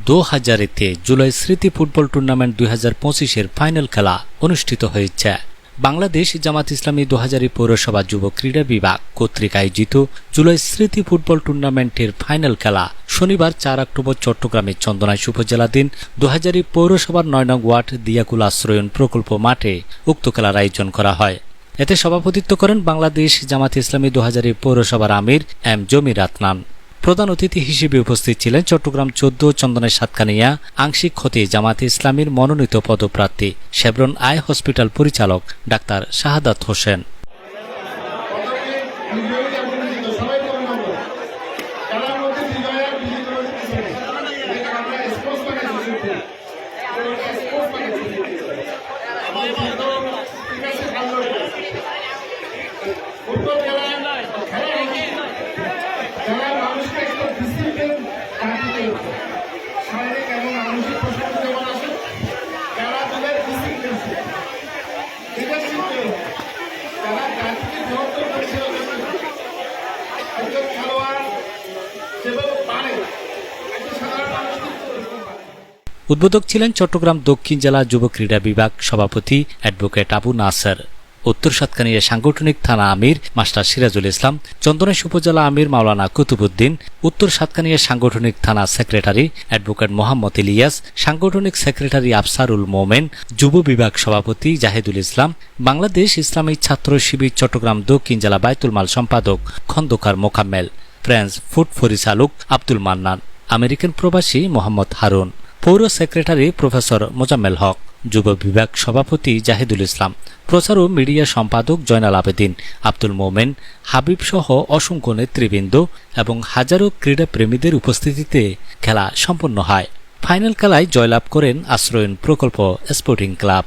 2000-তে জুলাই স্মৃতি football tournament 2025-এর final খেলা অনুষ্ঠিত হয়েছে। বাংলাদেশ জামাত ইসলামী 2000 পৌরসভা যুব ক্রীড়া বিভাগ কর্তৃক আয়োজিত জুলাই স্মৃতি ফুটবল টুর্নামেন্টের ফাইনাল খেলা শনিবার 4 অক্টোবর চট্টগ্রামের চন্দনাইশ উপজেলাধীন 2000 পৌরসভার 9 নং ওয়ার্ড দিয়াকুল আশ্রয়ন প্রকল্প মাঠে উক্ত খেলার আয়োজন করা হয়। এতে সভাপতিত্ব করেন বাংলাদেশ জামাত ইসলামী 2000 পৌরসভার আমির এম জমির আদনান। প্রধান অতিথি হিসেবে উপস্থিত ছিলেন চট্টগ্রাম 14 চন্দনাইশ সাতকানিয়া আংশিক খতিব জামাতে ইসলামীর মনোনীত পদপ্রার্থী শেভরন আই হসপিটাল পরিচালক ডাক্তার শাহাদাত হোসেন। উদ্বোধক ছিলেন চট্টগ্রাম দক্ষিণ জেলা যুব ক্রীড়া বিভাগ সভাপতি অ্যাডভোকেট আবু নাসের, উত্তর সাতকানিয়া সাংগঠনিক থানা আমির মাস্টার সিরাজুল ইসলাম, চন্দনাইশ উপজেলা আমির মাওলানা কুতুবুদ্দিন, উত্তর সাতকানিয়া সাংগঠনিক থানা সেক্রেটারি অ্যাডভোকেট মোহাম্মদ ইলিয়াস, সাংগঠনিক সেক্রেটারি আফসারুল মোমেন, যুব বিভাগ সভাপতি জাহিদুল ইসলাম, বাংলাদেশ ইসলামী ছাত্র শিবির চট্টগ্রাম দক্ষিণ জেলা বায়তুল মাল সম্পাদক খন্দকার মোকাম্মেল, ফ্রেঞ্চ ফুড পরিচালক আব্দুল মান্নান, আমেরিকান প্রবাসী মোহাম্মদ হারুন, পৌর সেক্রেটারি প্রফেসর মোজাম্মেল হক, যুব বিভাগ সভাপতি জাহিদুল ইসলাম, প্রচার ও মিডিয়া সম্পাদক জয়নাল আবেদিন, আব্দুল মোমেন, হাবিব সহ অসংখ্য নেতৃবৃন্দ এবং হাজারো ক্রীড়া প্রেমীদের উপস্থিতিতে খেলা সম্পন্ন হয়। ফাইনাল খেলায় জয়লাভ করেন আশ্রয়ন প্রকল্প স্পোর্টিং ক্লাব।